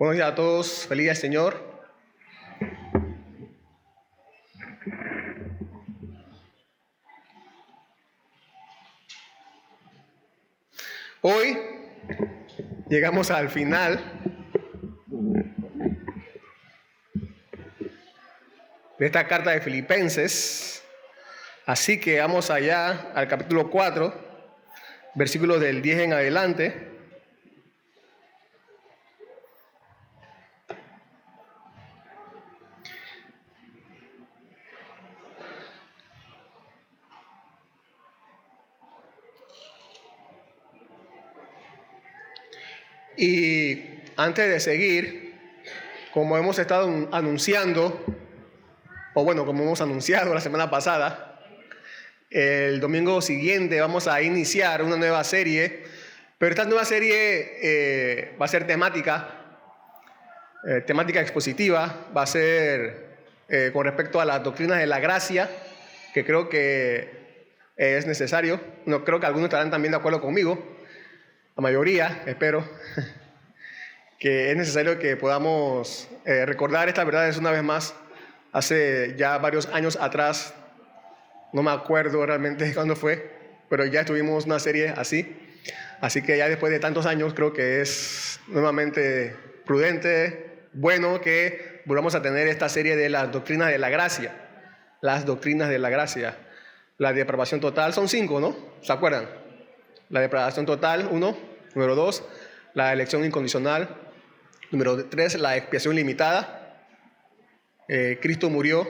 Buenos días a todos, feliz día Señor. Hoy llegamos al final de esta carta de Filipenses, así que vamos allá al capítulo 4, versículos del 10 en adelante. Y antes de seguir, como hemos estado anunciando, como hemos anunciado la semana pasada, el domingo siguiente vamos a iniciar una nueva serie, pero esta nueva serie va a ser temática expositiva, va a ser con respecto a las doctrinas de la gracia, que creo que es necesario. No, creo que algunos estarán también de acuerdo conmigo. La mayoría, espero, que es necesario que podamos recordar estas verdades una vez más. Hace ya varios años atrás, no me acuerdo realmente cuándo fue, pero ya tuvimos una serie así. Así que ya después de tantos años creo que es nuevamente prudente, bueno que volvamos a tener esta serie de las doctrinas de la gracia. Las doctrinas de la gracia. La depravación total son 5, ¿no? ¿Se acuerdan? La depravación total, 1. Número 2, la elección incondicional. Número 3, la expiación limitada. Cristo murió.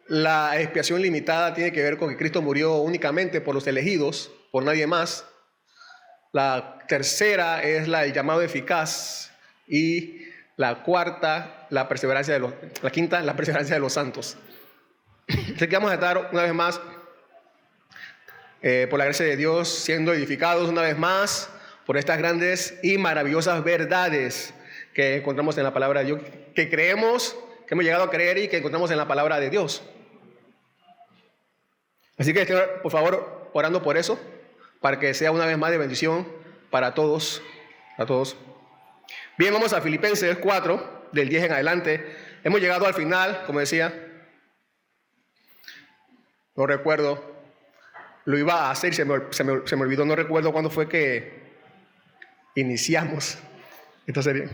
La expiación limitada tiene que ver con que Cristo murió únicamente por los elegidos, por nadie más. La tercera es el llamado eficaz. Y la cuarta, la quinta, la perseverancia de los santos. Así que vamos a estar una vez más, por la gracia de Dios, siendo edificados una vez más por estas grandes y maravillosas verdades que encontramos en la palabra de Dios, que creemos, que hemos llegado a creer y que encontramos en la palabra de Dios. Así que estén, por favor, orando por eso, para que sea una vez más de bendición para todos. Bien, vamos a Filipenses 4, del 10 en adelante. Hemos llegado al final, como decía. No recuerdo. Lo iba a hacer y se me olvidó. No recuerdo cuándo fue que iniciamos esta serie.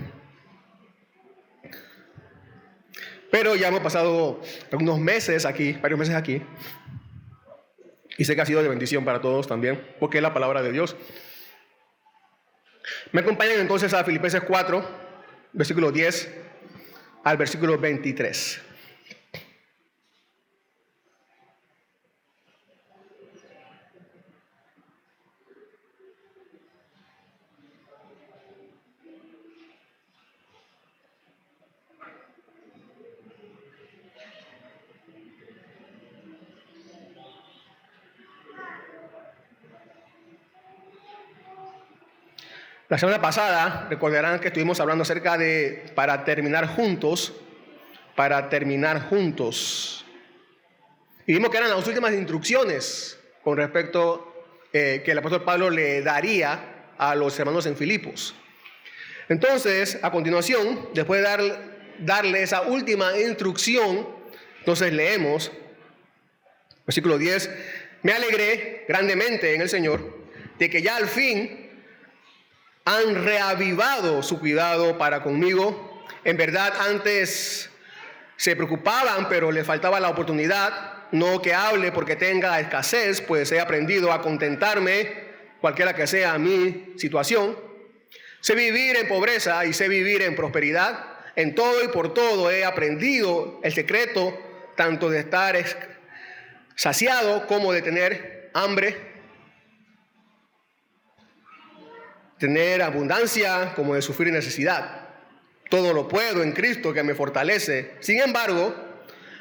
Pero ya hemos pasado algunos meses aquí, varios meses aquí. Y sé que ha sido de bendición para todos también, porque es la palabra de Dios. Me acompañan entonces a Filipenses 4, versículo 10 al versículo 23. La semana pasada, recordarán que estuvimos hablando acerca de para terminar juntos. Y vimos que eran las últimas instrucciones con respecto que el apóstol Pablo le daría a los hermanos en Filipos. Entonces, a continuación, después de darle esa última instrucción, entonces leemos, versículo 10, me alegré grandemente en el Señor de que ya al fin han reavivado su cuidado para conmigo. En verdad, antes se preocupaban, pero les faltaba la oportunidad. No que hable porque tenga escasez, pues he aprendido a contentarme, cualquiera que sea mi situación. Sé vivir en pobreza y sé vivir en prosperidad. En todo y por todo he aprendido el secreto, tanto de estar saciado como de tener hambre. Tener abundancia como de sufrir necesidad. Todo lo puedo en Cristo que me fortalece. Sin embargo,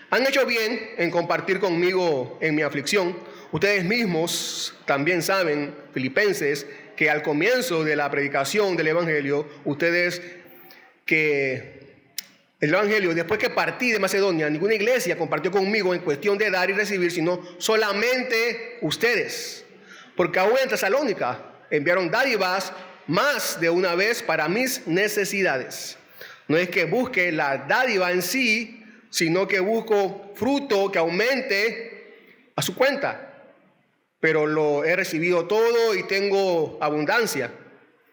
han hecho bien en compartir conmigo en mi aflicción. Ustedes mismos también saben, filipenses, que al comienzo de la predicación del Evangelio, después que partí de Macedonia, ninguna iglesia compartió conmigo en cuestión de dar y recibir, sino solamente ustedes. Porque aún en Tesalónica enviaron dádivas más de una vez para mis necesidades. No es que busque la dádiva en sí, sino que busco fruto que aumente a su cuenta. Pero lo he recibido todo y tengo abundancia.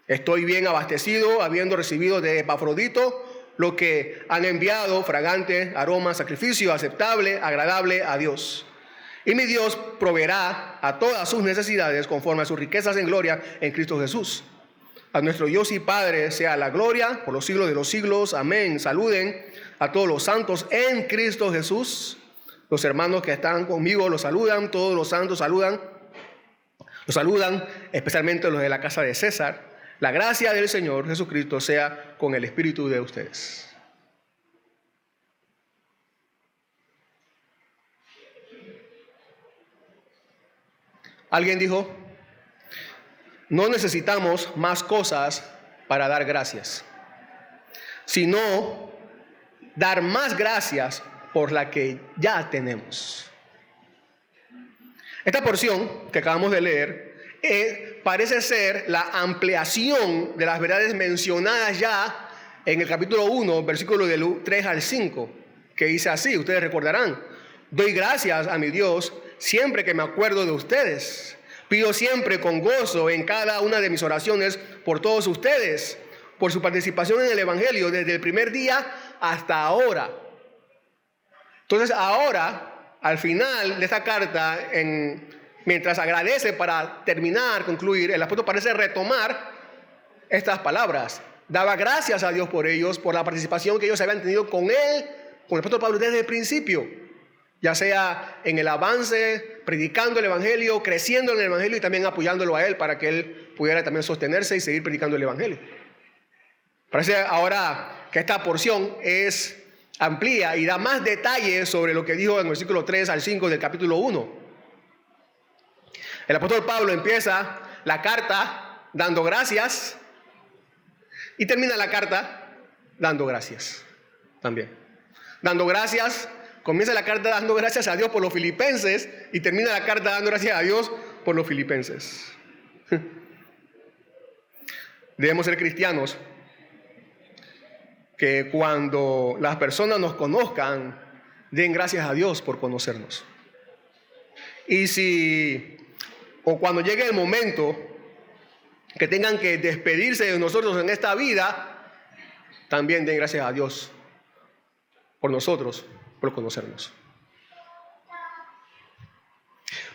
Estoy bien abastecido, habiendo recibido de Epafrodito lo que han enviado, fragante aroma, sacrificio aceptable, agradable a Dios. Y mi Dios proveerá a todas sus necesidades conforme a sus riquezas en gloria en Cristo Jesús. A nuestro Dios y Padre sea la gloria por los siglos de los siglos. Amén. Saluden a todos los santos en Cristo Jesús. Los hermanos que están conmigo los saludan, todos los santos saludan. Los saludan, especialmente los de la casa de César. La gracia del Señor Jesucristo sea con el espíritu de ustedes. Alguien dijo, no necesitamos más cosas para dar gracias, sino dar más gracias por la que ya tenemos. Esta porción que acabamos de leer parece ser la ampliación de las verdades mencionadas ya en el capítulo 1, versículos del 3 al 5, que dice así, ustedes recordarán, doy gracias a mi Dios siempre que me acuerdo de ustedes. Pido siempre con gozo en cada una de mis oraciones por todos ustedes, por su participación en el Evangelio desde el primer día hasta ahora. Entonces ahora, al final de esta carta, mientras agradece para terminar, concluir, el apóstol parece retomar estas palabras. Daba gracias a Dios por ellos, por la participación que ellos habían tenido con él, con el apóstol Pablo desde el principio. Ya sea en el avance, predicando el Evangelio, creciendo en el Evangelio y también apoyándolo a él para que él pudiera también sostenerse y seguir predicando el Evangelio. Parece ahora que esta porción es amplia y da más detalles sobre lo que dijo en el versículo 3 al 5 del capítulo 1. El apóstol Pablo empieza la carta dando gracias y termina la carta dando gracias también. Dando gracias, comienza la carta dando gracias a Dios por los filipenses y termina la carta dando gracias a Dios por los filipenses. Debemos ser cristianos que cuando las personas nos conozcan, den gracias a Dios por conocernos. O cuando llegue el momento que tengan que despedirse de nosotros en esta vida, también den gracias a Dios por nosotros, por conocernos.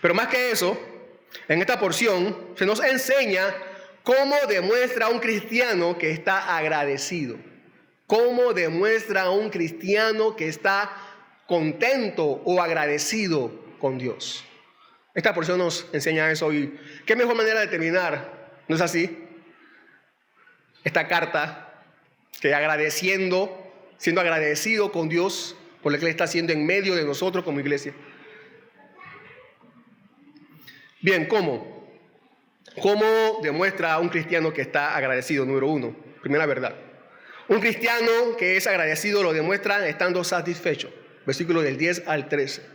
Pero más que eso, en esta porción se nos enseña cómo demuestra un cristiano que está agradecido. ¿Cómo demuestra un cristiano que está contento o agradecido con Dios? Esta porción nos enseña eso y qué mejor manera de terminar, ¿no es así? Esta carta que siendo agradecido con Dios por lo que Él está haciendo en medio de nosotros como iglesia. Bien, ¿cómo? ¿Cómo demuestra un cristiano que está agradecido? Número 1, primera verdad. Un cristiano que es agradecido lo demuestra estando satisfecho. Versículo del 10 al 13.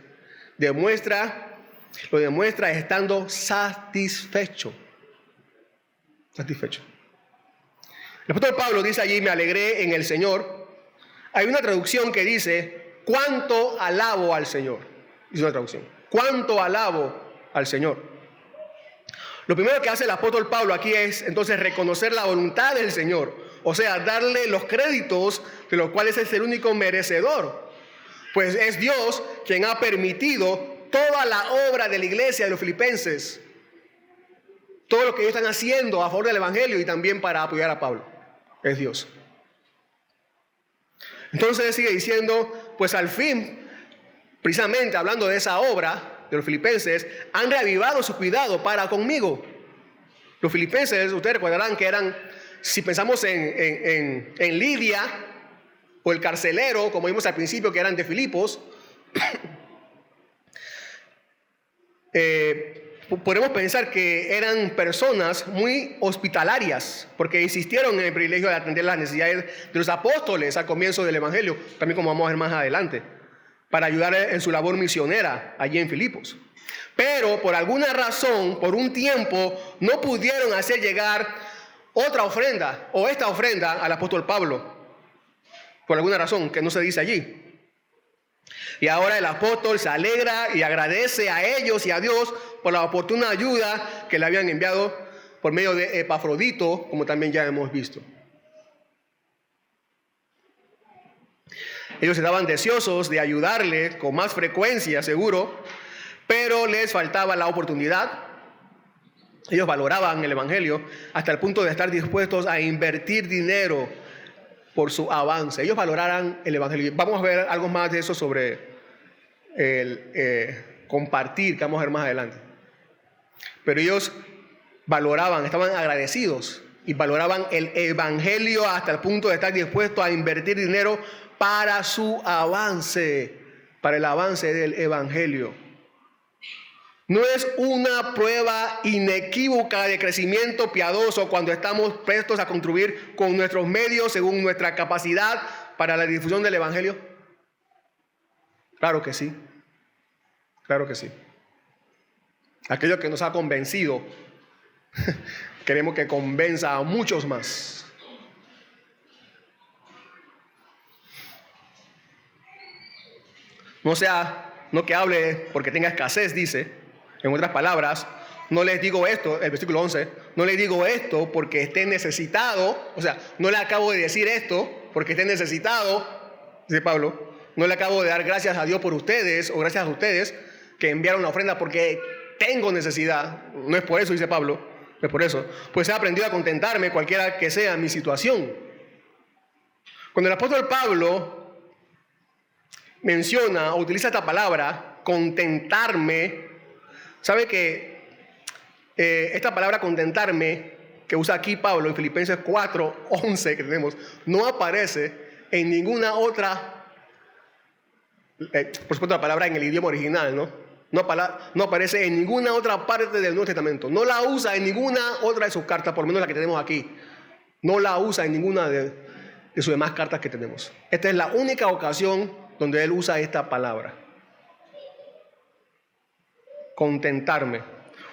Lo demuestra estando satisfecho. Satisfecho. El apóstol Pablo dice allí, me alegré en el Señor. Hay una traducción que dice, cuánto alabo al Señor. Es una traducción. Cuánto alabo al Señor. Lo primero que hace el apóstol Pablo aquí es entonces reconocer la voluntad del Señor. O sea, darle los créditos de los cuales es el único merecedor. Pues es Dios quien ha permitido toda la obra de la iglesia de los filipenses. Todo lo que ellos están haciendo a favor del Evangelio y también para apoyar a Pablo. Es Dios. Entonces sigue diciendo, pues al fin, precisamente hablando de esa obra de los filipenses, han reavivado su cuidado para conmigo. Los filipenses, ustedes recordarán que eran, si pensamos en Lidia o el carcelero, como vimos al principio que eran de Filipos, podemos pensar que eran personas muy hospitalarias, porque insistieron en el privilegio de atender las necesidades de los apóstoles al comienzo del Evangelio, también como vamos a ver más adelante, para ayudar en su labor misionera allí en Filipos. Pero por alguna razón, por un tiempo, no pudieron hacer llegar otra ofrenda o esta ofrenda al apóstol Pablo. por alguna razón que no se dice allí. Y ahora el apóstol se alegra y agradece a ellos y a Dios por la oportuna ayuda que le habían enviado por medio de Epafrodito, como también ya hemos visto. Ellos estaban deseosos de ayudarle con más frecuencia, seguro, pero les faltaba la oportunidad. Ellos valoraban el evangelio hasta el punto de estar dispuestos a invertir dinero por su avance. Ellos valoraran el evangelio. Vamos a ver algo más de eso sobre el compartir, que vamos a ver más adelante. Pero ellos valoraban, estaban agradecidos y valoraban el evangelio hasta el punto de estar dispuestos a invertir dinero para su avance, para el avance del evangelio. No es una prueba inequívoca de crecimiento piadoso cuando estamos prestos a contribuir con nuestros medios según nuestra capacidad para la difusión del evangelio. Claro que sí. Claro que sí. Aquello que nos ha convencido, queremos que convenza a muchos más. No que hable porque tenga escasez, dice. En otras palabras, no les digo esto, el versículo 11, no les digo esto porque esté necesitado, o sea, no le acabo de decir esto porque esté necesitado, dice Pablo, no le acabo de dar gracias a Dios por ustedes o gracias a ustedes que enviaron la ofrenda porque tengo necesidad, no es por eso, dice Pablo, no es por eso, pues he aprendido a contentarme cualquiera que sea mi situación. Cuando el apóstol Pablo menciona o utiliza esta palabra, contentarme, sabe que esta palabra contentarme que usa aquí Pablo en Filipenses 4:11 que tenemos, no aparece en ninguna otra, por supuesto la palabra en el idioma original, no aparece en ninguna otra parte del Nuevo Testamento, no la usa en ninguna otra de sus cartas, por lo menos la que tenemos aquí, no la usa en ninguna de sus demás cartas que tenemos. Esta es la única ocasión donde él usa esta palabra. Contentarme.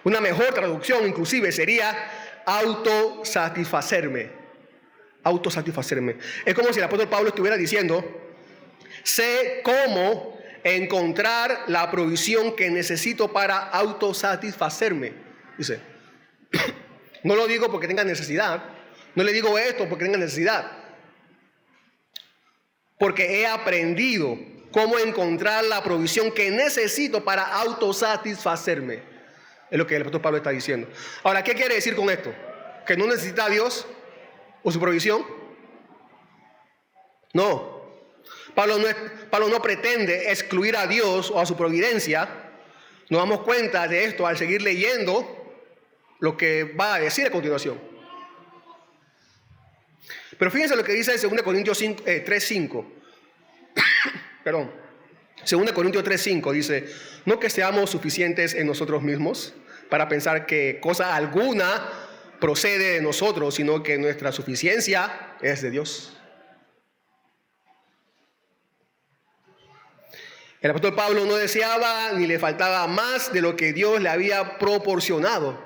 Una mejor traducción inclusive sería autosatisfacerme. Autosatisfacerme. Es como si el apóstol Pablo estuviera diciendo, sé cómo encontrar la provisión que necesito para autosatisfacerme. Dice, no lo digo porque tenga necesidad, no le digo esto porque tenga necesidad, porque he aprendido cómo encontrar la provisión que necesito para autosatisfacerme. Es lo que el apóstol Pablo está diciendo. Ahora, ¿qué quiere decir con esto? ¿Que no necesita a Dios o su provisión? No. Pablo no pretende excluir a Dios o a su providencia. Nos damos cuenta de esto al seguir leyendo lo que va a decir a continuación. Pero fíjense lo que dice en 2 Corintios 3:5. Perdón. 2 Corintios 3:5 dice, no que seamos suficientes en nosotros mismos para pensar que cosa alguna procede de nosotros, sino que nuestra suficiencia es de Dios. El apóstol Pablo no deseaba ni le faltaba más de lo que Dios le había proporcionado.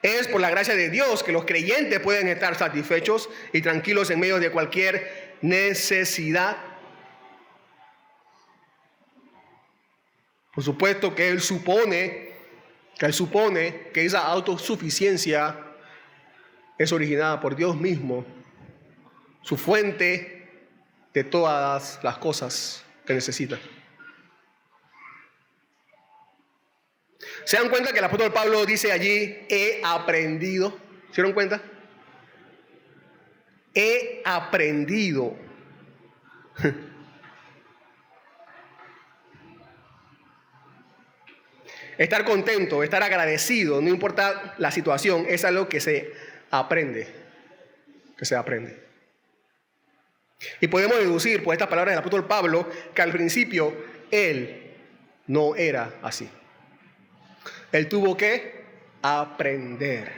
Es por la gracia de Dios que los creyentes pueden estar satisfechos y tranquilos en medio de cualquier necesidad. Por supuesto que él supone que esa autosuficiencia es originada por Dios mismo, su fuente de todas las cosas que necesita. ¿Se dan cuenta que el apóstol Pablo dice allí, he aprendido? ¿Se dieron cuenta? He aprendido. Estar contento, estar agradecido, no importa la situación, es algo que se aprende. Que se aprende. Y podemos deducir por estas palabras del apóstol Pablo que al principio él no era así. Él tuvo que aprender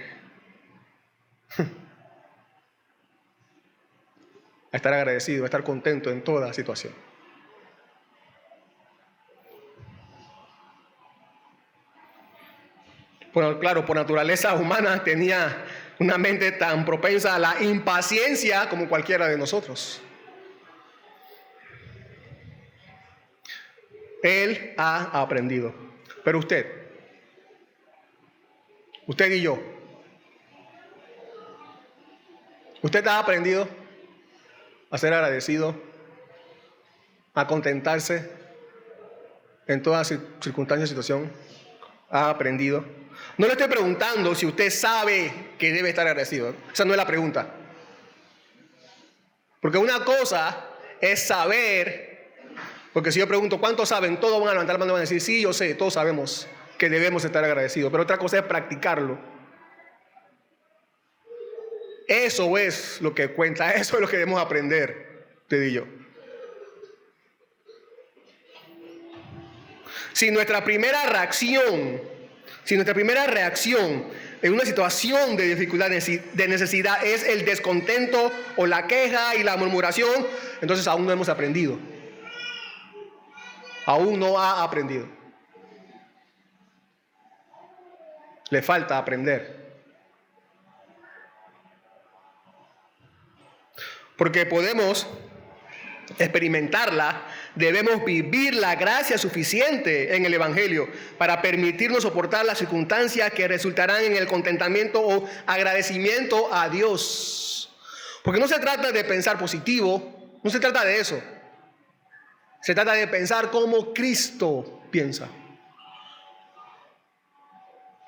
a estar agradecido, a estar contento en toda situación. Bueno, claro, por naturaleza humana tenía Una mente tan propensa a la impaciencia como cualquiera de nosotros. Él ha aprendido. Pero usted y yo, ¿usted ha aprendido a ser agradecido, a contentarse en toda circunstancia y situación? ¿Ha aprendido? No le estoy preguntando si usted sabe que debe estar agradecido. Esa no es la pregunta. Porque una cosa es saber, porque si yo pregunto ¿cuántos saben? Todos van a levantar la mano y van a decir sí, yo sé, todos sabemos que debemos estar agradecidos. Pero otra cosa es practicarlo. Eso es lo que cuenta, eso es lo que debemos aprender, usted y yo. Si nuestra primera reacción en una situación de dificultad, de necesidad, es el descontento o la queja y la murmuración, entonces aún no hemos aprendido. Aún no ha aprendido. Le falta aprender. Porque podemos experimentarla, debemos vivir la gracia suficiente en el Evangelio para permitirnos soportar las circunstancias que resultarán en el contentamiento o agradecimiento a Dios. Porque no se trata de pensar positivo, no se trata de eso. Se trata de pensar como Cristo piensa.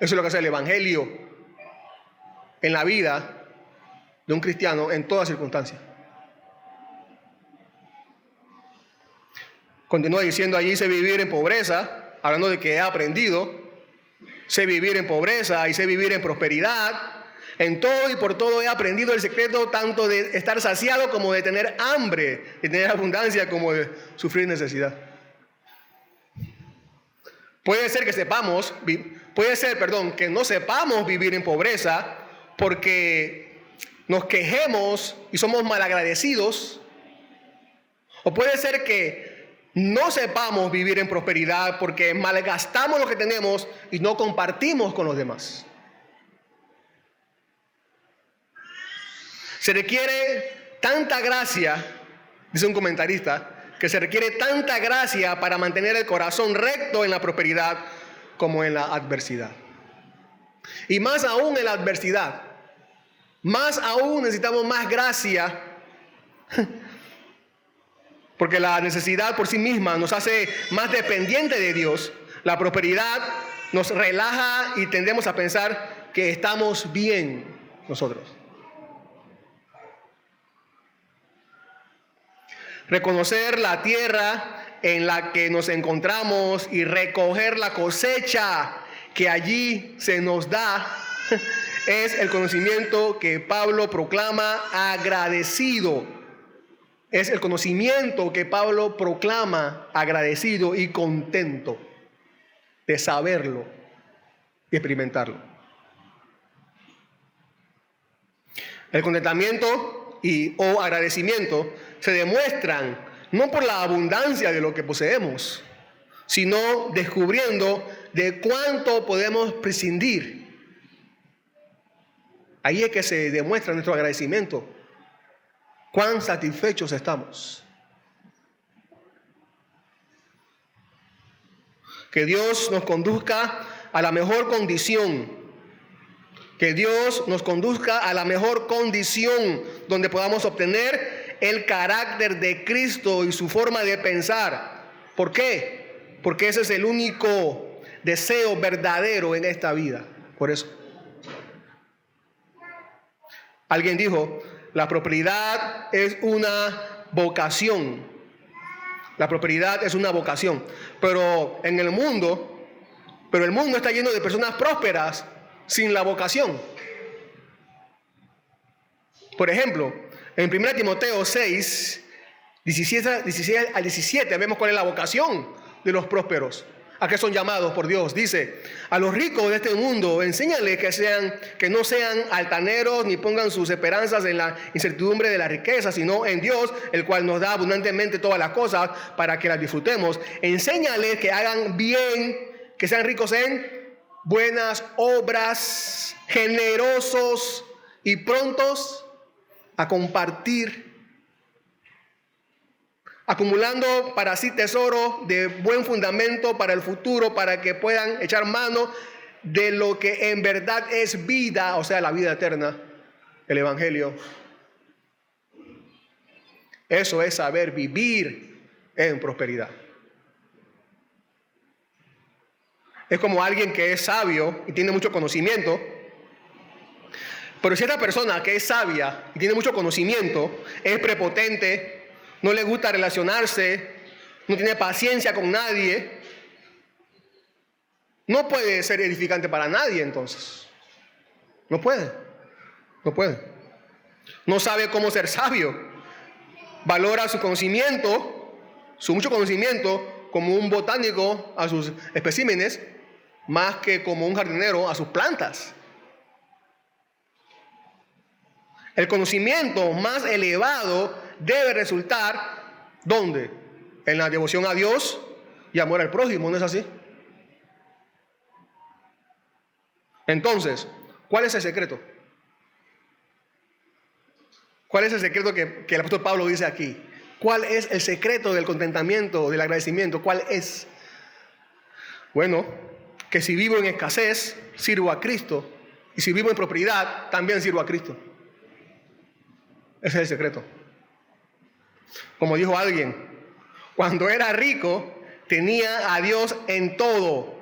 Eso es lo que hace el Evangelio en la vida de un cristiano en toda circunstancia. Continúa diciendo allí, sé vivir en pobreza, hablando de que he aprendido, sé vivir en pobreza y sé vivir en prosperidad. En todo y por todo he aprendido el secreto tanto de estar saciado como de tener hambre, de tener abundancia como de sufrir necesidad. Puede ser que no sepamos vivir en pobreza porque nos quejemos y somos malagradecidos. O puede ser que no sepamos vivir en prosperidad porque malgastamos lo que tenemos y no compartimos con los demás. Se requiere tanta gracia, dice un comentarista, que se requiere tanta gracia para mantener el corazón recto en la prosperidad como en la adversidad. Y más aún en la adversidad, más aún necesitamos más gracia. Porque la necesidad por sí misma nos hace más dependientes de Dios. La prosperidad nos relaja y tendemos a pensar que estamos bien nosotros. Reconocer la tierra en la que nos encontramos y recoger la cosecha que allí se nos da es el conocimiento que Pablo proclama agradecido. Es el conocimiento que Pablo proclama agradecido y contento de saberlo y experimentarlo. El contentamiento o agradecimiento se demuestran no por la abundancia de lo que poseemos, sino descubriendo de cuánto podemos prescindir. Ahí es que se demuestra nuestro agradecimiento. ¿Cuán satisfechos estamos? Que Dios nos conduzca a la mejor condición. Que Dios nos conduzca a la mejor condición donde podamos obtener el carácter de Cristo y su forma de pensar. ¿Por qué? Porque ese es el único deseo verdadero en esta vida. Por eso. Alguien dijo, la prosperidad es una vocación. La prosperidad es una vocación. Pero el mundo está lleno de personas prósperas sin la vocación. Por ejemplo, en 1 Timoteo 6, 16 al 17, vemos cuál es la vocación de los prósperos. ¿A qué son llamados por Dios? Dice, a los ricos de este mundo, enséñales que no sean altaneros ni pongan sus esperanzas en la incertidumbre de la riqueza, sino en Dios, el cual nos da abundantemente todas las cosas para que las disfrutemos. Enséñales que hagan bien, que sean ricos en buenas obras, generosos, y prontos a compartir, acumulando para sí tesoro de buen fundamento para el futuro, para que puedan echar mano de lo que en verdad es vida, o sea, la vida eterna, el Evangelio. Eso es saber vivir en prosperidad. Es como alguien que es sabio y tiene mucho conocimiento, pero si esta persona que es sabia y tiene mucho conocimiento es prepotente, no le gusta relacionarse, no tiene paciencia con nadie, no puede ser edificante para nadie entonces. No puede. No sabe cómo ser sabio. Valora su conocimiento, su mucho conocimiento, como un botánico a sus especímenes, más que como un jardinero a sus plantas. El conocimiento más elevado debe resultar, ¿dónde? En la devoción a Dios y amor al prójimo, ¿no es así? Entonces, ¿cuál es el secreto? ¿Cuál es el secreto que el apóstol Pablo dice aquí? ¿Cuál es el secreto del contentamiento, del agradecimiento? ¿Cuál es? Bueno, que si vivo en escasez, sirvo a Cristo. Y si vivo en prosperidad, también sirvo a Cristo. Ese es el secreto. Como dijo alguien, cuando era rico, tenía a Dios en todo.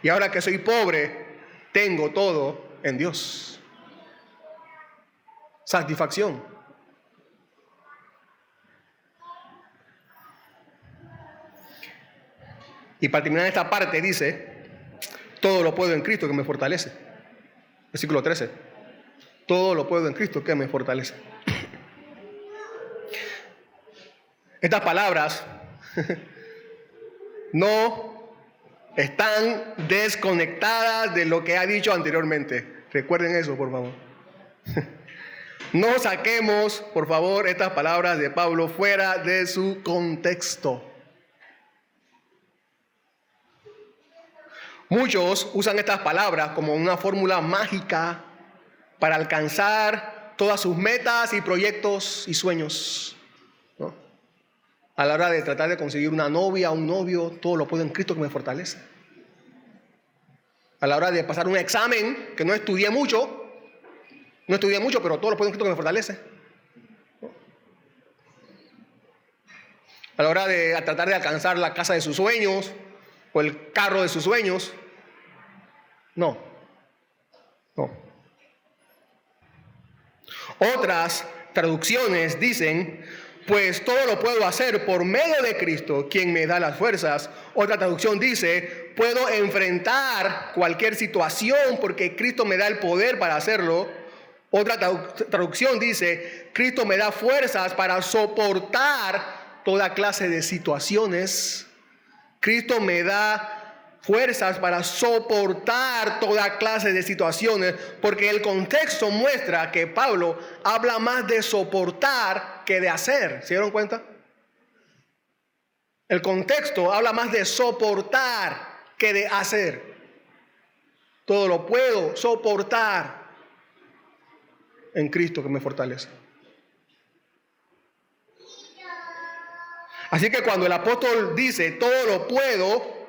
Y ahora que soy pobre, tengo todo en Dios. Satisfacción. Y para terminar esta parte dice, todo lo puedo en Cristo que me fortalece. Versículo 13. Todo lo puedo en Cristo que me fortalece. Estas palabras no están desconectadas de lo que ha dicho anteriormente. Recuerden eso, por favor. No saquemos, por favor, estas palabras de Pablo fuera de su contexto. Muchos usan estas palabras como una fórmula mágica para alcanzar todas sus metas y proyectos y sueños, ¿no? A la hora de tratar de conseguir una novia, un novio, todo lo puedo en Cristo que me fortalece. A la hora de pasar un examen, que no estudié mucho, pero todo lo puedo en Cristo que me fortalece. A la hora de tratar de alcanzar la casa de sus sueños o el carro de sus sueños, no. Otras traducciones dicen, pues todo lo puedo hacer por medio de Cristo, quien me da las fuerzas. Otra traducción dice, puedo enfrentar cualquier situación porque Cristo me da el poder para hacerlo. Otra traducción dice, Cristo me da fuerzas para soportar toda clase de situaciones. Cristo me da fuerzas para soportar toda clase de situaciones, porque el contexto muestra que Pablo habla más de soportar que de hacer. ¿Se dieron cuenta? El contexto habla más de soportar que de hacer. Todo lo puedo soportar en Cristo que me fortalece. Así que cuando el apóstol dice todo lo puedo,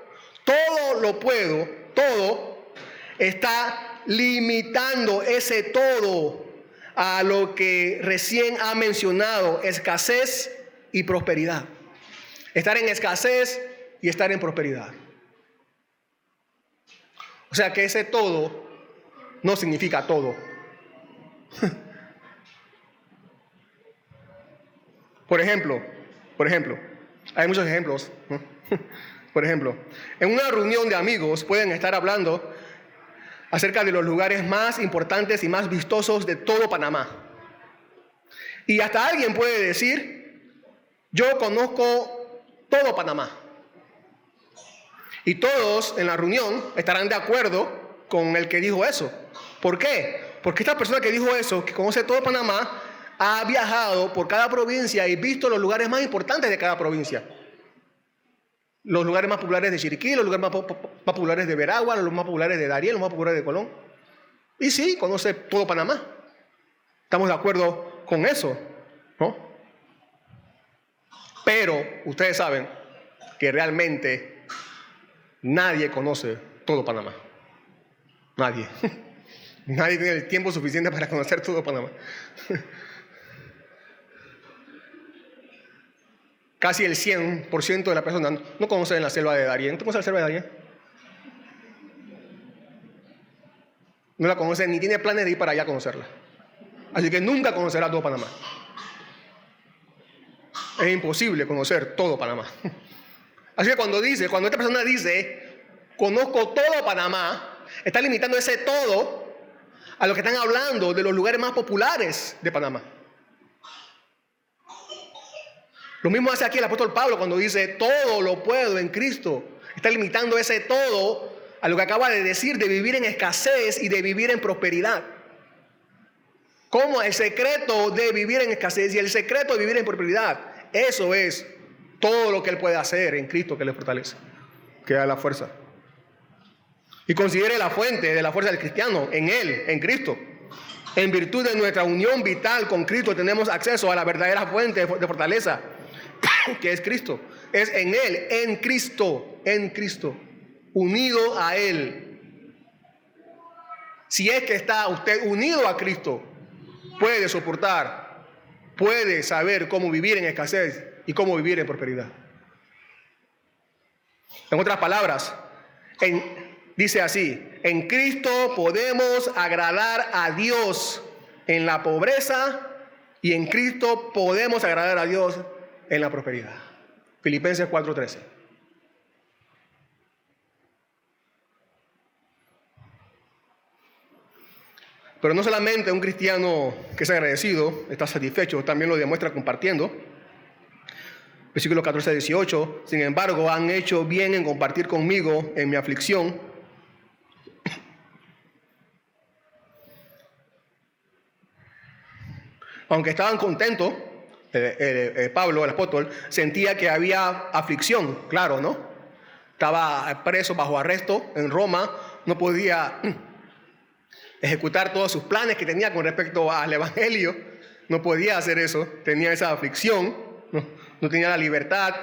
todo está limitando ese todo a lo que recién ha mencionado, escasez y prosperidad. Estar en escasez y estar en prosperidad. O sea que ese todo no significa todo. Por ejemplo, hay muchos ejemplos, ¿no? Por ejemplo, en una reunión de amigos pueden estar hablando acerca de los lugares más importantes y más vistosos de todo Panamá. Y hasta alguien puede decir, yo conozco todo Panamá. Y todos en la reunión estarán de acuerdo con el que dijo eso. ¿Por qué? Porque esta persona que dijo eso, que conoce todo Panamá, ha viajado por cada provincia y visto los lugares más importantes de cada provincia. Los lugares más populares de Chiriquí, los lugares más populares de Veragua, los más populares de Darién, los más populares de Colón. Y sí, conoce todo Panamá. Estamos de acuerdo con eso, ¿no? Pero ustedes saben que realmente nadie conoce todo Panamá. Nadie. Nadie tiene el tiempo suficiente para conocer todo Panamá. Casi el 100% de las personas no conocen la selva de Darién. ¿Tú conoces la selva de Darién? No la conocen ni tiene planes de ir para allá a conocerla. Así que nunca conocerá todo Panamá. Es imposible conocer todo Panamá. Así que cuando esta persona dice, conozco todo Panamá, está limitando ese todo a lo que están hablando de los lugares más populares de Panamá. Lo mismo hace aquí el apóstol Pablo cuando dice, todo lo puedo en Cristo. Está limitando ese todo a lo que acaba de decir de vivir en escasez y de vivir en prosperidad. Como el secreto de vivir en escasez y el secreto de vivir en prosperidad, eso es todo lo que él puede hacer en Cristo que le fortalece, que da la fuerza. Y considere la fuente de la fuerza del cristiano en él, en Cristo. En virtud de nuestra unión vital con Cristo tenemos acceso a la verdadera fuente de fortaleza, que es Cristo. Es en él, en Cristo, unido a él. Si es que está usted unido a Cristo, puede soportar, puede saber cómo vivir en escasez y cómo vivir en prosperidad. En otras palabras, dice así, en Cristo podemos agradar a Dios en la pobreza y en Cristo podemos agradar a Dios en la prosperidad. Filipenses 4:13. Pero no solamente un cristiano que es agradecido está satisfecho, también lo demuestra compartiendo. Versículos 14-18. Sin embargo, han hecho bien en compartir conmigo en mi aflicción. Aunque estaban contentos, Pablo, el apóstol, sentía que había aflicción, claro, ¿no? Estaba preso bajo arresto en Roma, no podía ejecutar todos sus planes que tenía con respecto al evangelio, no podía hacer eso, tenía esa aflicción, no tenía la libertad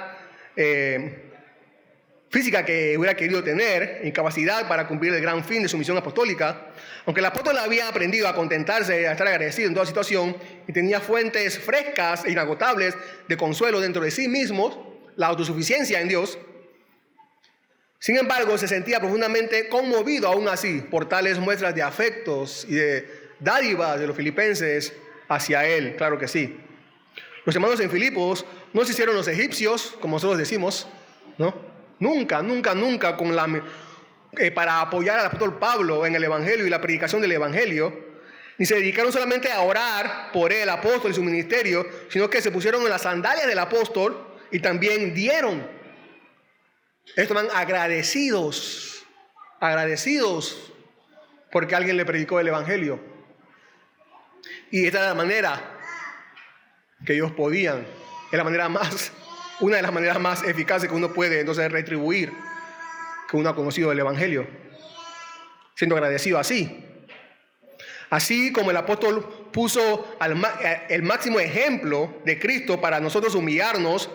física que hubiera querido tener, incapacidad para cumplir el gran fin de su misión apostólica. Aunque el apóstol había aprendido a contentarse, a estar agradecido en toda situación y tenía fuentes frescas e inagotables de consuelo dentro de sí mismo, la autosuficiencia en Dios, sin embargo, se sentía profundamente conmovido aún así por tales muestras de afectos y de dádivas de los filipenses hacia él, claro que sí. Los hermanos en Filipos no se hicieron los egipcios, como nosotros decimos, ¿no? Nunca para apoyar al apóstol Pablo en el evangelio y la predicación del evangelio, ni se dedicaron solamente a orar por el apóstol y su ministerio, sino que se pusieron en las sandalias del apóstol y también dieron. Estaban agradecidos porque alguien le predicó el evangelio. Y esta es la manera que ellos podían, es una de las maneras más eficaces que uno puede entonces retribuir que uno ha conocido el evangelio, siendo agradecido así. Así como el apóstol puso el máximo ejemplo de Cristo para nosotros humillarnos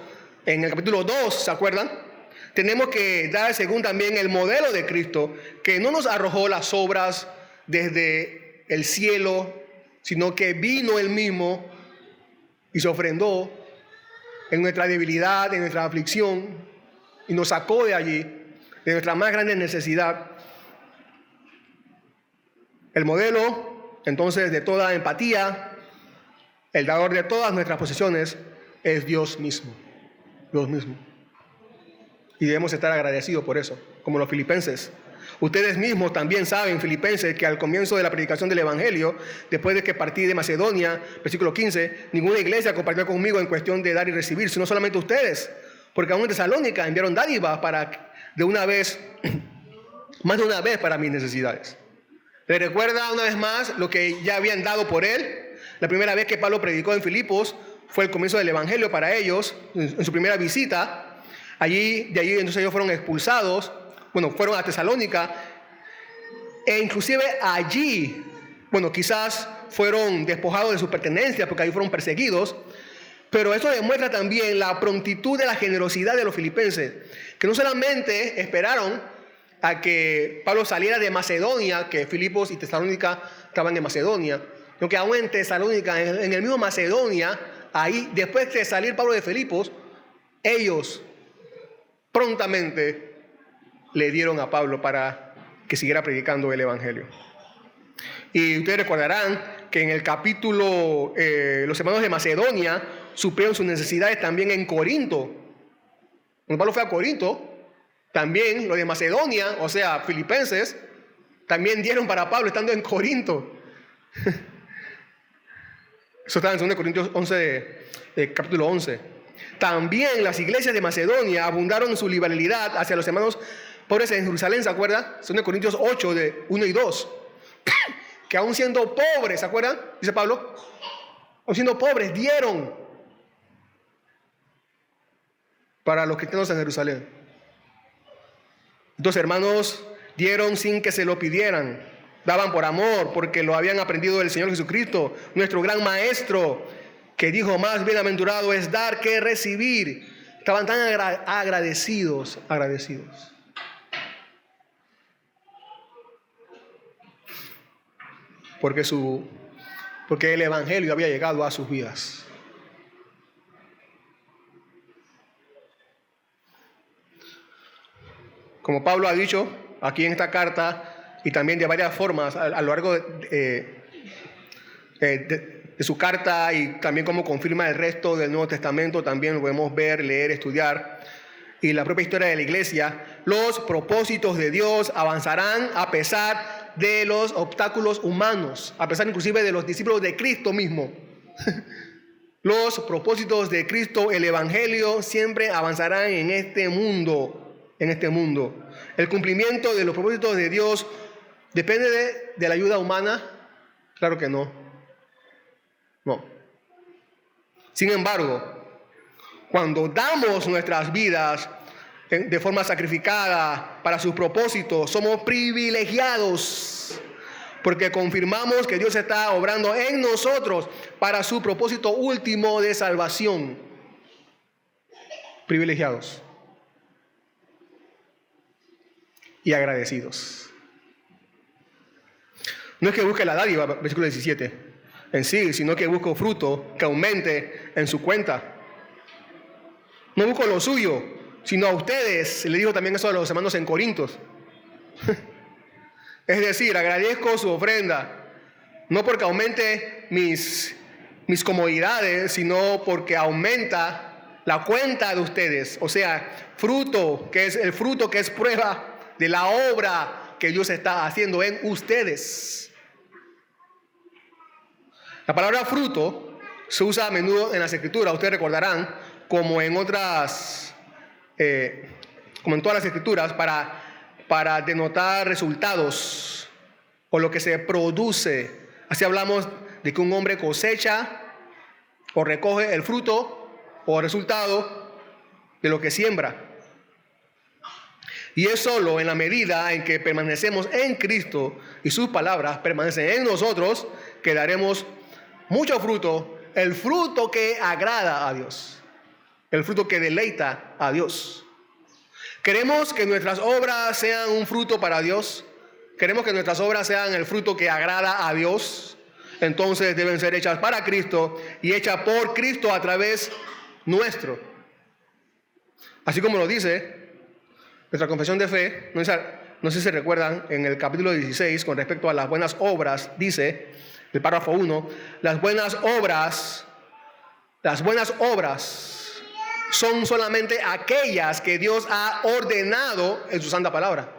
en el capítulo 2, ¿se acuerdan? Tenemos que dar según también el modelo de Cristo, que no nos arrojó las obras desde el cielo, sino que vino Él mismo y se ofrendó en nuestra debilidad, en nuestra aflicción, y nos sacó de allí, de nuestra más grande necesidad. El modelo, entonces, de toda empatía, el dador de todas nuestras posesiones, es Dios mismo. Dios mismo. Y debemos estar agradecidos por eso, como los filipenses. Ustedes mismos también saben, filipenses, que al comienzo de la predicación del evangelio, después de que partí de Macedonia, versículo 15, ninguna iglesia compartió conmigo en cuestión de dar y recibir, sino solamente ustedes, porque aún en Tesalónica enviaron dádivas más de una vez para mis necesidades. ¿Les recuerda una vez más lo que ya habían dado por él? La primera vez que Pablo predicó en Filipos fue el comienzo del evangelio para ellos, en su primera visita. De allí entonces ellos fueron expulsados, fueron a Tesalónica, e inclusive allí, Bueno, quizás fueron despojados de sus pertenencias porque ahí fueron perseguidos, pero eso demuestra también la prontitud de la generosidad de los filipenses, que no solamente esperaron a que Pablo saliera de Macedonia, que Filipos y Tesalónica estaban en Macedonia, sino que aún en Tesalónica, en el mismo Macedonia, ahí después de salir Pablo de Filipos, ellos prontamente le dieron a Pablo para que siguiera predicando el evangelio. Y ustedes recordarán que en el capítulo, los hermanos de Macedonia suplieron sus necesidades también en Corinto. Cuando Pablo fue a Corinto, también los de Macedonia, o sea, filipenses, también dieron para Pablo estando en Corinto. Eso está en 2 Corintios 11, capítulo 11. También las iglesias de Macedonia abundaron en su liberalidad hacia los hermanos pobres en Jerusalén, ¿se acuerdan? 2 Corintios 8, de 1 y 2. Que aún siendo pobres, ¿se acuerdan? Dice Pablo, aún siendo pobres, dieron para los cristianos en Jerusalén. Entonces, hermanos, dieron sin que se lo pidieran. Daban por amor, porque lo habían aprendido del Señor Jesucristo, nuestro gran maestro, que dijo: más bienaventurado es dar que recibir. Estaban tan agradecidos. Porque el evangelio había llegado a sus vidas. Como Pablo ha dicho aquí en esta carta, y también de varias formas a lo largo de su carta, y también como confirma el resto del Nuevo Testamento, también lo podemos ver, leer, estudiar, y la propia historia de la iglesia, los propósitos de Dios avanzarán a pesar de los obstáculos humanos, a pesar inclusive de los discípulos de Cristo mismo. Los propósitos de Cristo, el evangelio, siempre avanzarán en este mundo. El cumplimiento de los propósitos de Dios depende de la ayuda humana. Claro que no. Sin embargo, cuando damos nuestras vidas de forma sacrificada para sus propósitos, somos privilegiados, porque confirmamos que Dios está obrando en nosotros para su propósito último de salvación. Privilegiados y agradecidos. No es que busque la dádiva, versículo 17, en sí, sino que busco fruto que aumente en su cuenta. No busco lo suyo, sino a ustedes. Le digo también eso a los hermanos en Corintios. Es decir, agradezco su ofrenda, no porque aumente mis comodidades, sino porque aumenta la cuenta de ustedes. O sea, fruto, que es el fruto que es prueba de la obra que Dios está haciendo en ustedes. La palabra fruto se usa a menudo en las Escrituras. Ustedes recordarán, como en otras, como en todas las Escrituras, para denotar resultados o lo que se produce. Así hablamos de que un hombre cosecha o recoge el fruto o resultado de lo que siembra. Y es solo en la medida en que permanecemos en Cristo y sus palabras permanecen en nosotros que daremos mucho fruto, el fruto que agrada a Dios, el fruto que deleita a Dios. ¿Queremos que nuestras obras sean un fruto para Dios? ¿Queremos que nuestras obras sean el fruto que agrada a Dios? Entonces deben ser hechas para Cristo y hechas por Cristo a través nuestro. Así como lo dice nuestra confesión de fe, no sé si recuerdan, en el capítulo 16, con respecto a las buenas obras, dice, el párrafo 1, las buenas obras son solamente aquellas que Dios ha ordenado en su santa palabra.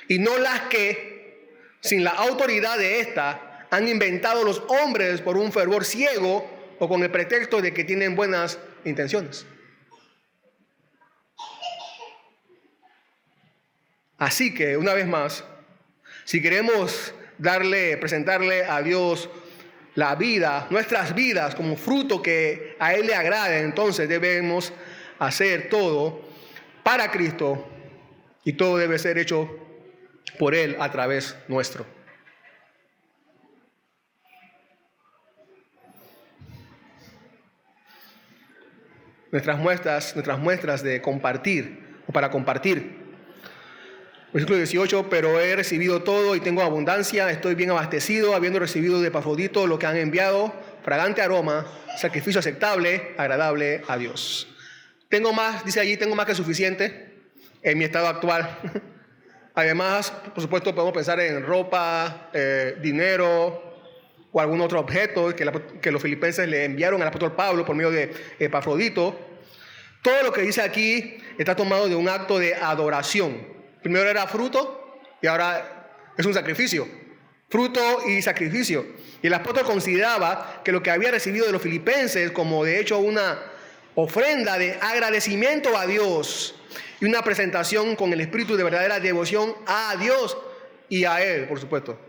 Y no las que, sin la autoridad de esta, han inventado los hombres por un fervor ciego o con el pretexto de que tienen buenas intenciones. Así que, una vez más, si queremos presentarle a Dios la vida, nuestras vidas, como fruto que a Él le agrade, entonces debemos hacer todo para Cristo y todo debe ser hecho por Él a través nuestro. nuestras muestras de compartir o para compartir. Versículo 18, pero he recibido todo y tengo abundancia, estoy bien abastecido, habiendo recibido de Epafrodito lo que han enviado, fragante aroma, sacrificio aceptable, agradable a Dios. Tengo más, dice allí, tengo más que suficiente en mi estado actual. Además, por supuesto, podemos pensar en ropa, dinero o algún otro objeto que los filipenses le enviaron al apóstol Pablo por medio de Epafrodito. Todo lo que dice aquí está tomado de un acto de adoración. Primero era fruto y ahora es un sacrificio. Fruto y sacrificio. Y el apóstol consideraba que lo que había recibido de los filipenses como de hecho una ofrenda de agradecimiento a Dios y una presentación con el espíritu de verdadera devoción a Dios y a Él, por supuesto.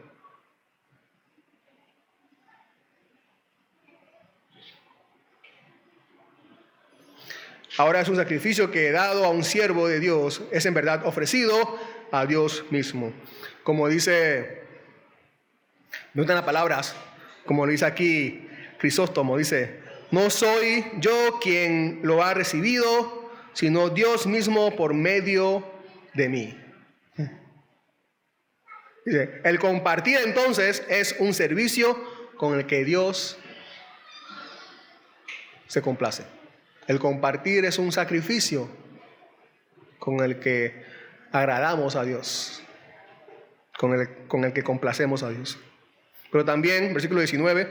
Ahora es un sacrificio que, dado a un siervo de Dios, es en verdad ofrecido a Dios mismo. Como dice, no están las palabras, como lo dice aquí Crisóstomo, dice, no soy yo quien lo ha recibido, sino Dios mismo por medio de mí. Dice, el compartir entonces es un servicio con el que Dios se complace. El compartir es un sacrificio con el que agradamos a Dios, con el que complacemos a Dios. Pero también, versículo 19,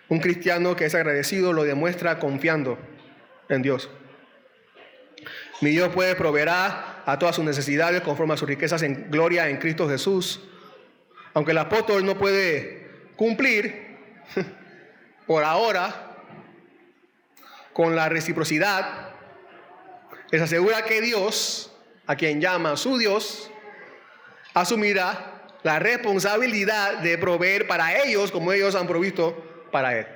un cristiano que es agradecido lo demuestra confiando en Dios. Mi Dios pues proveerá a todas sus necesidades conforme a sus riquezas en gloria en Cristo Jesús. Aunque el apóstol no puede cumplir por ahora con la reciprocidad, les asegura que Dios, a quien llama su Dios, asumirá la responsabilidad de proveer para ellos como ellos han provisto para Él.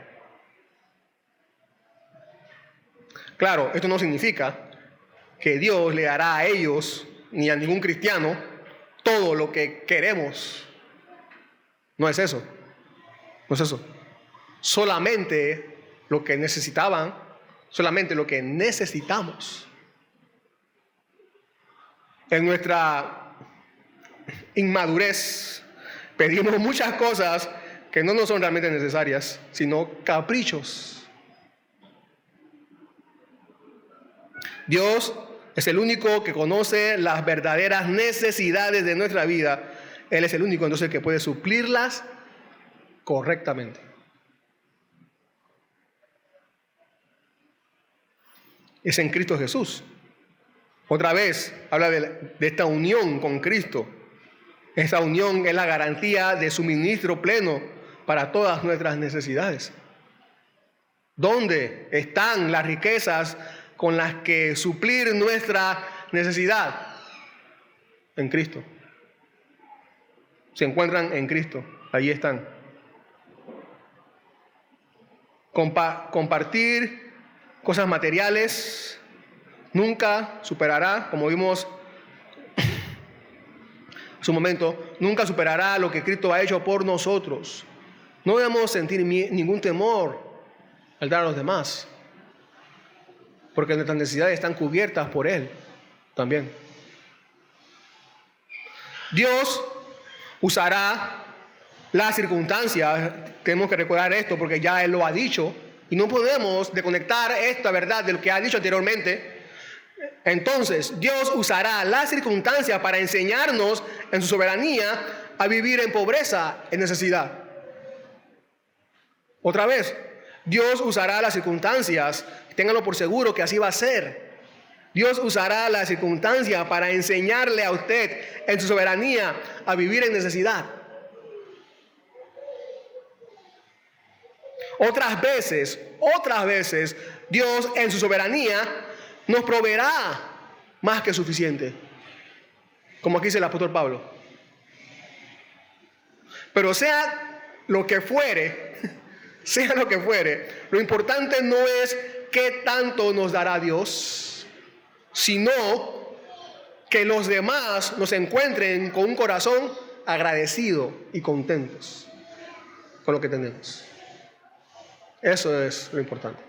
Claro, esto no significa que Dios le dará a ellos ni a ningún cristiano todo lo que queremos. No es eso. No es eso. Solamente lo que necesitaban. Solamente lo que necesitamos. En nuestra inmadurez pedimos muchas cosas que no nos son realmente necesarias, sino caprichos. Dios es el único que conoce las verdaderas necesidades de nuestra vida. Él es el único entonces que puede suplirlas correctamente. Es en Cristo Jesús. Otra vez habla de esta unión con Cristo. Esta unión es la garantía de suministro pleno para todas nuestras necesidades. ¿Dónde están las riquezas con las que suplir nuestra necesidad? En Cristo. Se encuentran en Cristo. Allí están. Compartir cosas materiales nunca superará, como vimos hace un momento, nunca superará lo que Cristo ha hecho por nosotros. No debemos sentir ningún temor al dar a los demás, porque nuestras necesidades están cubiertas por Él también. Dios usará las circunstancias, tenemos que recordar esto porque ya Él lo ha dicho, y no podemos desconectar esta verdad de lo que ha dicho anteriormente. Entonces, Dios usará las circunstancias para enseñarnos en su soberanía a vivir en pobreza, en necesidad. Otra vez, Dios usará las circunstancias, ténganlo por seguro que así va a ser. Dios usará las circunstancias para enseñarle a usted en su soberanía a vivir en necesidad. Otras veces, Dios en su soberanía nos proveerá más que suficiente. Como aquí dice el apóstol Pablo. Pero sea lo que fuere, lo importante no es qué tanto nos dará Dios, sino que los demás nos encuentren con un corazón agradecido y contentos con lo que tenemos. Eso es lo importante.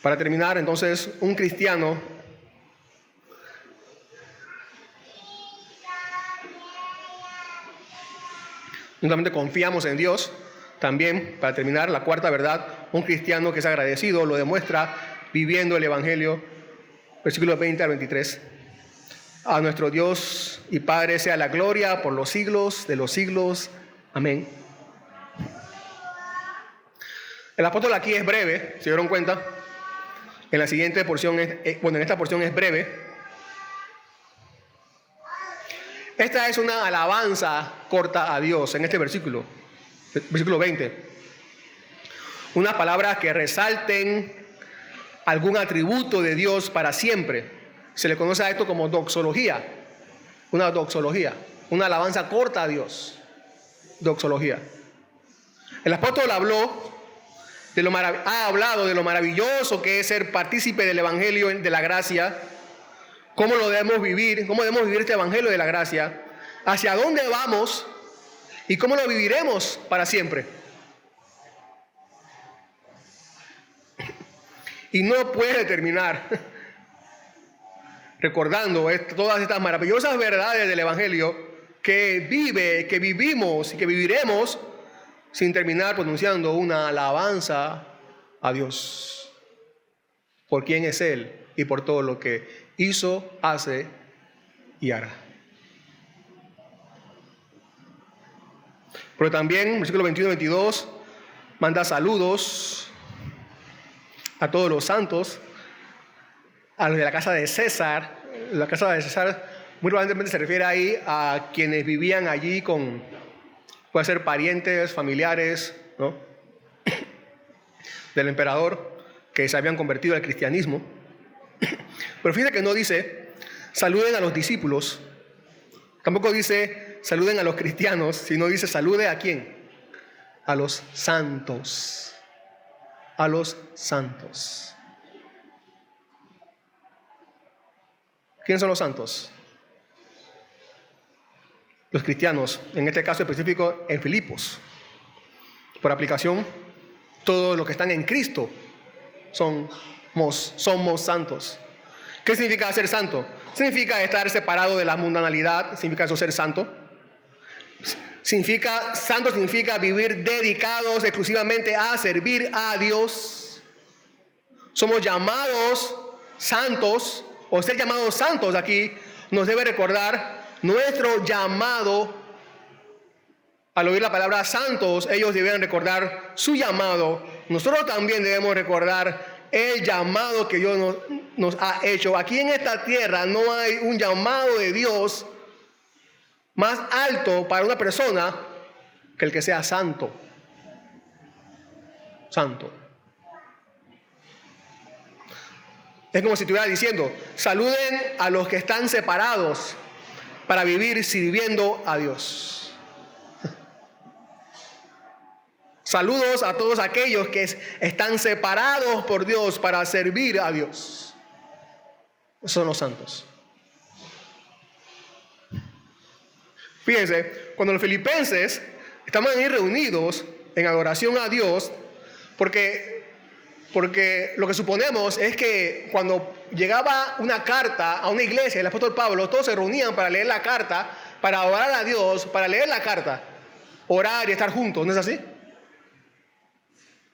Para terminar, entonces, un cristiano no solamente confiamos en Dios, también, para terminar, la cuarta verdad, un cristiano que es agradecido lo demuestra viviendo el Evangelio, versículos 20 al 23. A nuestro Dios y Padre sea la gloria por los siglos de los siglos. Amén. El apóstol aquí es breve, ¿se dieron cuenta? En la siguiente porción, en esta porción es breve. Esta es una alabanza corta a Dios en este versículo 20. Unas palabras que resalten algún atributo de Dios para siempre. Se le conoce a esto como doxología. Una doxología, una alabanza corta a Dios. Doxología. El apóstol ha hablado de lo maravilloso que es ser partícipe del Evangelio de la gracia, cómo lo debemos vivir, cómo debemos vivir este Evangelio de la gracia, hacia dónde vamos y cómo lo viviremos para siempre. Y no puede terminar recordando todas estas maravillosas verdades del Evangelio que vivimos y que viviremos sin terminar pronunciando una alabanza a Dios por quién es Él y por todo lo que hizo, hace y hará. Pero también, versículo 21-22, manda saludos a todos los santos, a los de la casa de César. La casa de César muy probablemente se refiere ahí a quienes vivían allí puede ser parientes, familiares, ¿no?, del emperador, que se habían convertido al cristianismo. Pero fíjense que no dice saluden a los discípulos, tampoco dice saluden a los cristianos, sino dice salude a quién, a los santos, a los santos. ¿Quiénes son los santos? Los cristianos, en este caso específico en Filipos. Por aplicación, todos los que están en Cristo somos santos. ¿Qué significa ser santo? Significa estar separado de la mundanalidad, significa eso ser santo. Santo significa vivir dedicados exclusivamente a servir a Dios. Somos llamados santos, o ser llamados santos aquí nos debe recordar nuestro llamado. Al oír la palabra santos, ellos deben recordar su llamado. Nosotros también debemos recordar el llamado que Dios nos ha hecho. Aquí en esta tierra no hay un llamado de Dios más alto para una persona que el que sea santo. Santo. Es como si estuviera diciendo, saluden a los que están separados para vivir sirviendo a Dios. Saludos a todos aquellos que están separados por Dios para servir a Dios. Esos son los santos. Fíjense, cuando los filipenses estaban ahí reunidos en adoración a Dios, porque lo que suponemos es que cuando llegaba una carta a una iglesia, el apóstol Pablo, todos se reunían para leer la carta, para orar a Dios, para leer la carta, orar y estar juntos, ¿no es así?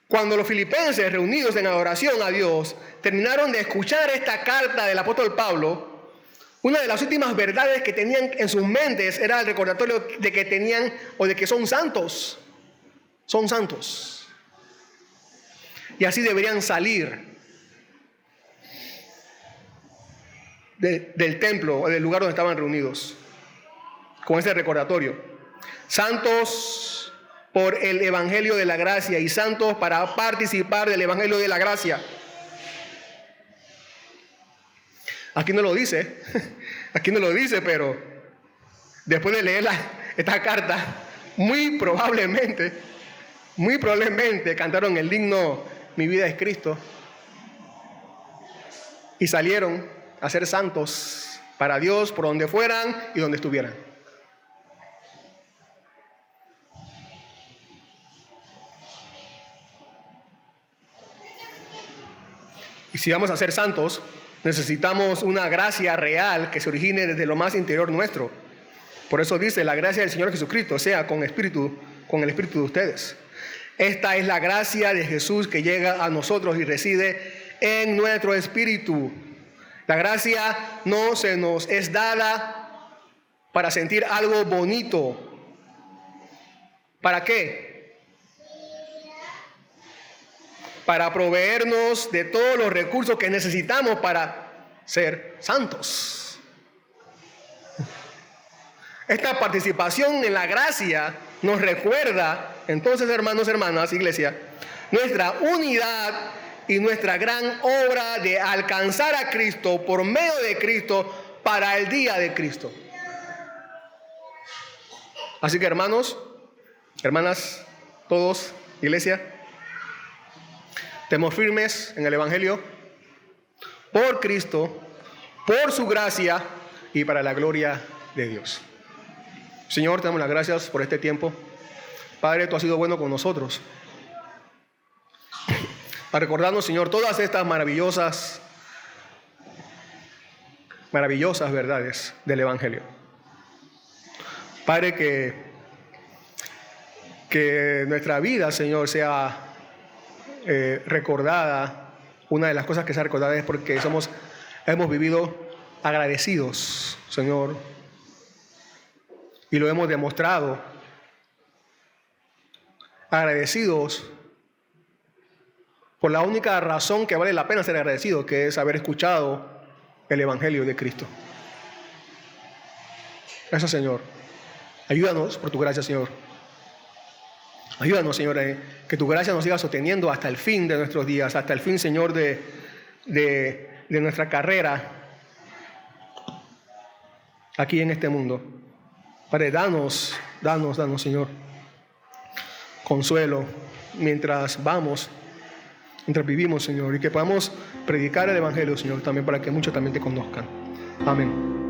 Cuando los filipenses reunidos en adoración a Dios terminaron de escuchar esta carta del apóstol Pablo, una de las últimas verdades que tenían en sus mentes era el recordatorio de que tenían o de que son santos. Son santos. Y así deberían salir del templo o del lugar donde estaban reunidos, con ese recordatorio. Santos por el Evangelio de la gracia y santos para participar del Evangelio de la gracia. Aquí no lo dice, pero después de leer esta carta, muy probablemente cantaron el himno Mi vida es Cristo y salieron a ser santos para Dios por donde fueran y donde estuvieran. si vamos a ser santos, necesitamos una gracia real que se origine desde lo más interior nuestro. Por eso dice, la gracia del Señor Jesucristo sea con el espíritu de ustedes. Esta es la gracia de Jesús que llega a nosotros y reside en nuestro espíritu. La gracia no se nos es dada para sentir algo bonito. ¿Para qué? Para proveernos de todos los recursos que necesitamos para ser santos. Esta participación en la gracia nos recuerda, entonces, hermanos, hermanas, iglesia, nuestra unidad y nuestra gran obra de alcanzar a Cristo por medio de Cristo para el día de Cristo. Así que, hermanos, hermanas, todos, iglesia, estemos firmes en el Evangelio por Cristo, por su gracia y para la gloria de Dios. Señor, te damos las gracias por este tiempo. Padre, tú has sido bueno con nosotros. Para recordarnos, Señor, todas estas maravillosas verdades del Evangelio. Padre, que nuestra vida, Señor, sea recordada. Una de las cosas que sea recordada es porque hemos vivido agradecidos, Señor, y lo hemos demostrado. Agradecidos por la única razón que vale la pena ser agradecido, que es haber escuchado el Evangelio de Cristo. Gracias, Señor. Ayúdanos por tu gracia, Señor. Ayúdanos, Señor, que tu gracia nos siga sosteniendo hasta el fin de nuestros días, hasta el fin, Señor, de nuestra carrera aquí en este mundo. Padre, danos, Señor, consuelo mientras vivimos, Señor, y que podamos predicar el Evangelio, Señor, también para que muchos también te conozcan. Amén.